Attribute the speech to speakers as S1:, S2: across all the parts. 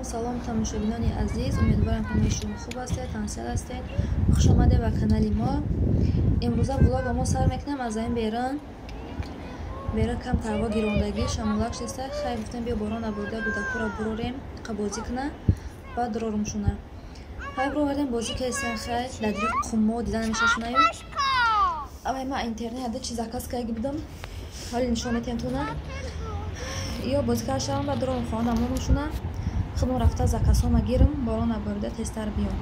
S1: салом тамошобинони азиз, умедворам ҳамаи шумо хуб ҳастед, тансел ҳастед. хуш омадед ба канали мо. имрӯза влога мо сар мекунам аз ин берун кам тарво гирондагӣ шамолак шиста. хай гуфтем биё борон набурда гудакура бурорем қабозӣ куна баъд рорумшуна. хай бировардем бозӣ кестем. хай дадри қуммо дида намешашунаю. авай ма интернет ада чи заказ кайги будам ҳали нишон метем туна ё бозӣ кардашам баъд рорум хона мунушуна. худам рафта заказҳома гирам борон набурда тезтар биём.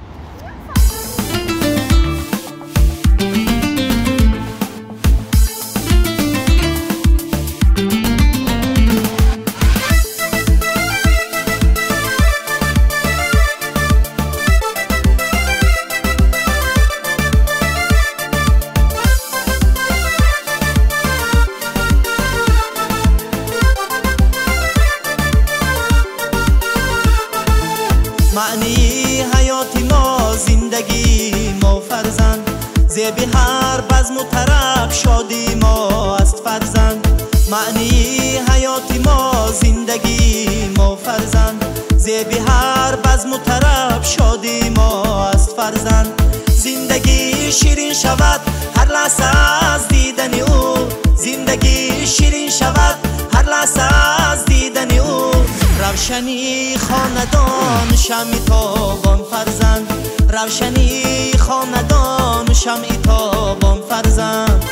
S2: معنی حیاتی ما زندگی ما فرزند زیبی هر بزم و طرب شادی ما است فرزند معنی حیاتی ما زندگی ما فرزند زیبی هر بزم و طرب شادی ما است فرزند زندگی شیرین شود هر لحظه از دیدن او زندگی شیرین شود هر لحظه از دیدن او روشنی خاندان شمع تابان فرزند روشنی خاندان شمع تابان فرزند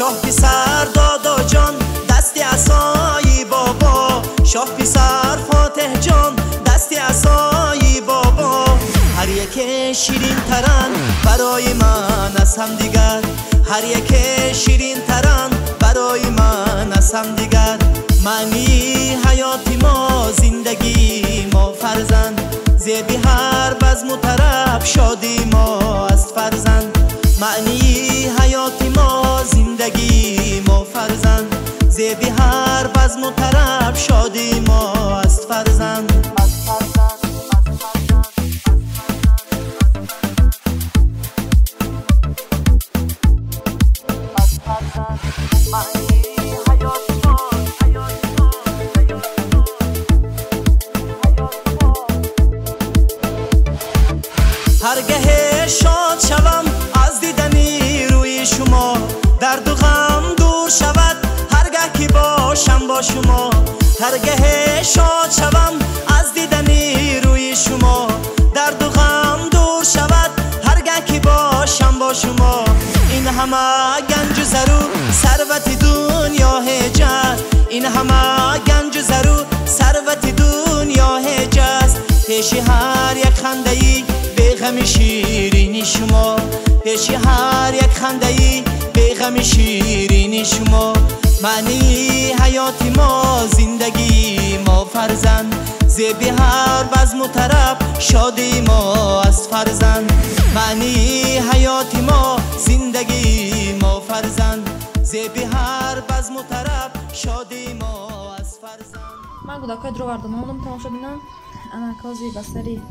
S2: شاه پسر دادا جان دستی عصای بابا شاه پسر فاتح جان دستی عصای بابا هر یک شیرین ترن برای من از هم دیگر هر یک شیرین ترن برای من از هم دیگر معنی حیاتی ما زندگی ما فرزند زیبی هر بزم و طرب شادی ما است فرزند معنی حیاتی ما زندگی ما فرزند زیبی هر بزم و طرب شادی ما است فرزند هرگاه شاد شوم از دیدنی روی شما درد و غم دور شود هرگاه که باشم با شما هرگاه شاد شوم از دیدنی روی شما درد و غم دور شود هرگاه که باشم با شما این همه گنج و زرو ثروت دنیا هجاست این همه گنج و زرو ثروت دنیا هجاست پیش هر یک خنده‌ای به غم شیرین شما پیش هر یک خنده‌ای به غم شیرین شما معنی حیاتی ما زندگی ما فرزند زیبی هر بزم و طرب شادی ما است فرزند معنی حیاتی ما زندگی ما فرزند زیبی هر بزم و طرب شادی ما است فرزند
S1: من گودکای درو وردم اونم تماشا بینم انا کازی بسری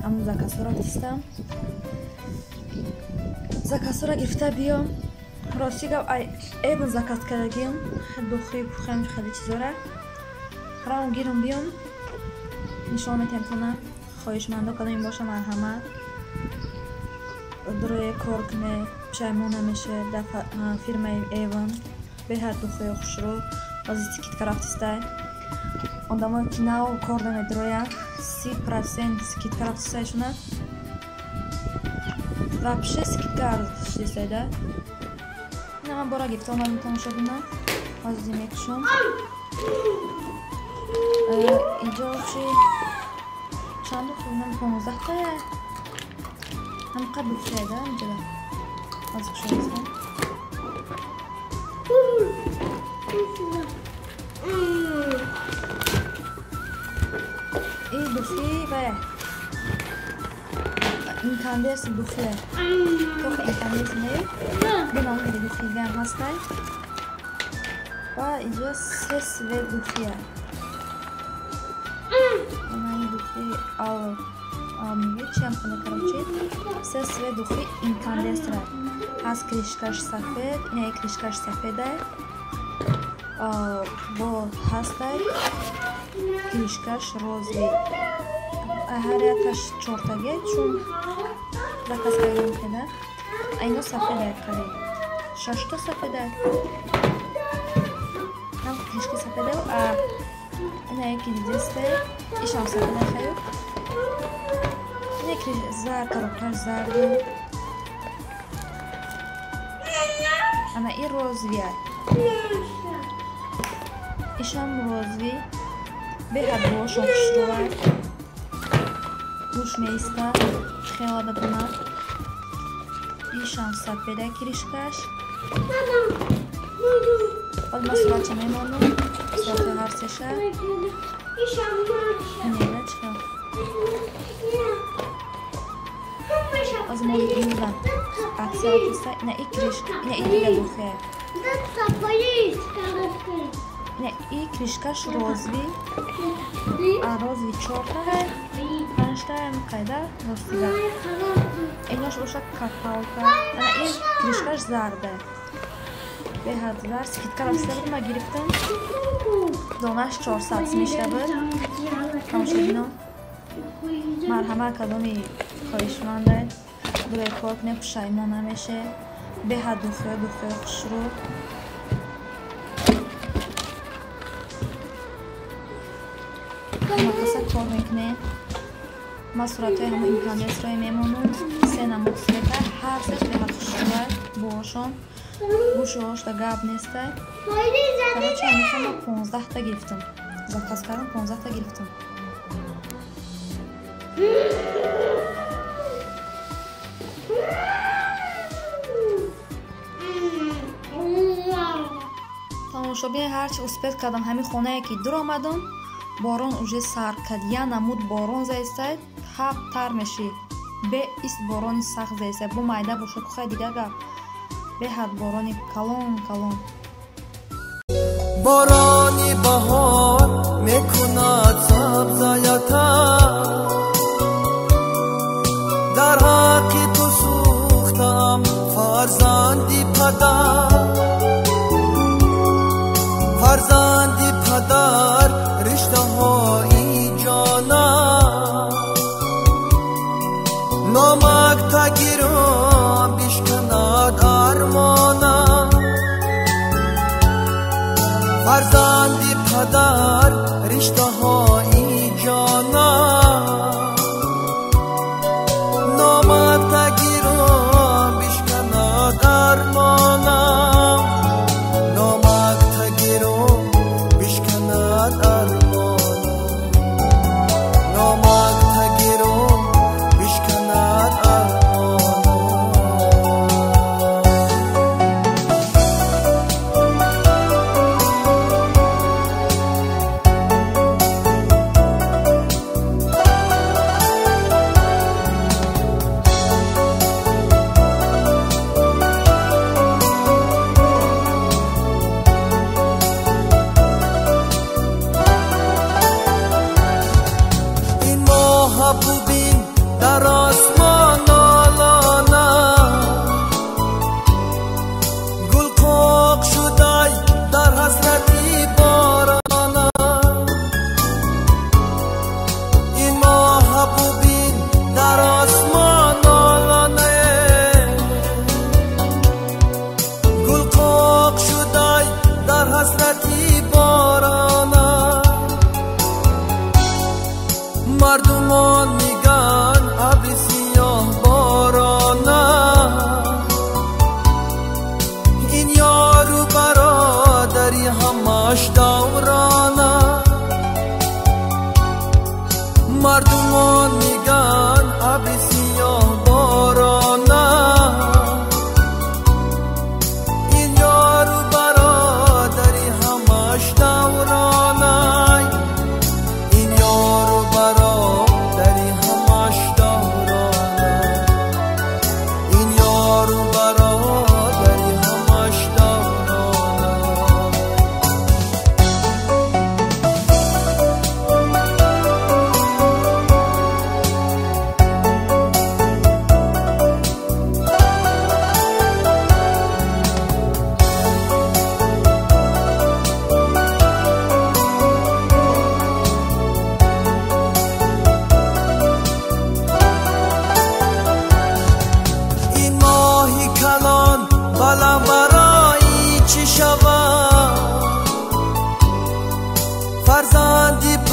S1: امو закасора дистам закасора гирифта биём рости гап эбн заказ кардагим духри пухам хали чизора харам гирам биём нишон метем кунам хоҳишмандо кадом боша марҳамат дрое кор куне пушаймон намеше да фирмаи эван беҳад духри хушро азити китка рафтистай ондамон кинав кор намедроя 30% скидка рафтистайшуна вообще скидка рафтистайда ина ман бора гифта омадам тамошо бинам азизи мекушам инҷо чи чанду хӯнам 15 тая ҳамқад буфтайда инҷода аз хушаистам И дуфи бая. Inkandes dufle. To'q inkandes ne? Binom dedi dufilgan hastay. Va اینجا ses ve dufle. Она и духи میگه چی هم کنه короче. Ses ve dухи inkandes. Has krishkash safed. این krishkash safede. Bo hastay. Krishkash rozvi. Har yakаш чортаге чун заказ кардем кеда. Айно сафеда кари. Шашто сафеда. Нам кришки сафеда. Ина яки дидесте. Ишам сафеда хаю. Некри зар кароктар зарду. Ана и розвия. Ишам розви. Бехад бошон кушрувай. Гуш меиста. Хелада кунад. Ишам сафеда кришкаш. Olma suraça memnunu. Suraça harseşa. Neyle çıkar? Az mı yüzden? Aksiyatıysa ne ikriş, ne ikiyle duhe. Ne ikrişkaş rozvi. A rozvi çorta ve panştayım kayda rozviga. Enoş uşak kakauka. Ne ikrişkaş zarde. Ve hadlar skitkar aslarıma giripten donaş çorsat miştabır kamşedino marhama kadoni karışmanday buraya kork ne pişayman ameşe be hadufe kuşru makasa kormek ne masuratı hem imkaniyet rayı memonun sena mutsiyete her ses be haduşrular boğuşon Бушош да гап нестай. Короче, я мехама 15 та гирифтам. Заказ кардам 15 та гирифтам. Тамошобин ҳарчи успет кардам ҳамин хонае ки дур омадам, борон уже сар кад. Я намуд борон заистад, ҳаб тар меши. Бе ист борони сахт заистад. Бу майда бошад хай дига гап. Behad boroni kalon kalon.
S2: Boroni bahar mekunad sabzayata Dar haqi tu sukhtam farzandi padar rishtahoi jana Nomak tagiram bishkanad armona Farzandi padar rishtahoi jana Nomak tagiram bishkanad armona Nomak tagiram bishkanad armona Nomak tagiram bishkanad armona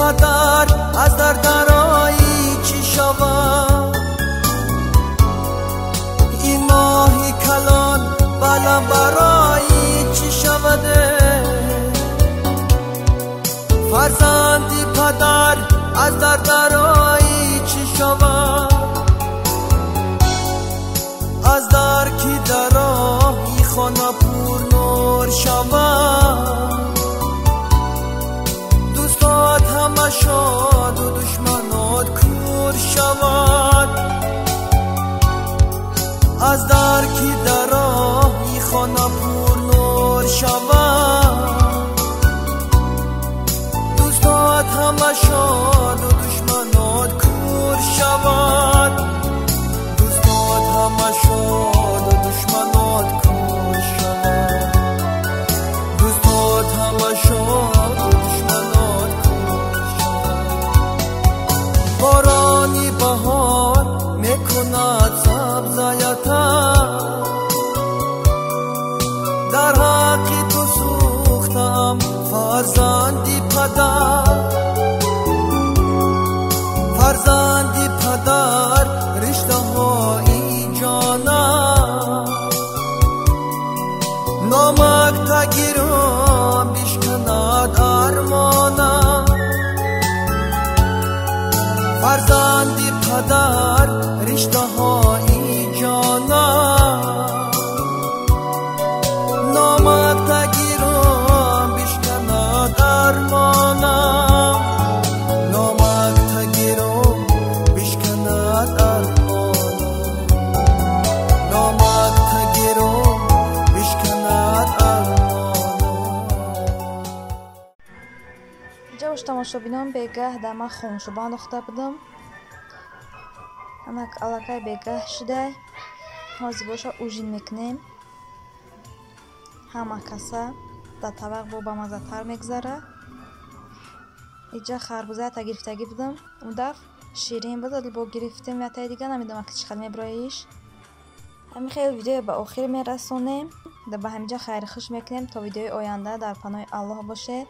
S2: پدر از درایی چی شود؟ این ماهی کلان بلم برایی چی شوده؟ فرزندی پدر از درایی چی شود؟ از در کی درایی خانه پر نور شود؟ دوستات همه شاد و دشمنات کور شود. از در کی درایی خانه پر نور شود؟ دوستات همه شاد و دشمنات کور شود. دوستات همه شاد و دشمنات کور شود. دوستات همه شاد و دشمنات کور شود. بارانی بهار میکند سبزی‌تر، در حقی تو سوختم فرزندی پدر. فرزندی پدر رشته های جانم، نامک تگیرم بشکند ارمانم. فرزندی پدر رشته های جانم، نامک تگیرم بشکند ارمانم. نامک تگیرم بشکند ارمانم. نامک تگیرم بشکند ارمانم.
S1: جوش تماشابینان بگه دما خونشوبان اخته بدم. همک علاقه بگه شده حاضی باشه اوژین میکنیم. همه کسا در طبق با بمزه تر میگذره. اینجا خربوزه تا گرفتگی بدم. اون دفع شیرین بدل با گرفتیم و تا دیگه نمیدونم که چقدر میبرایش. همین خیلی ویدیو به آخر میرسونیم. در به همینجا خیر خوش میکنیم تا ویدیو آینده در پناه الله باشه.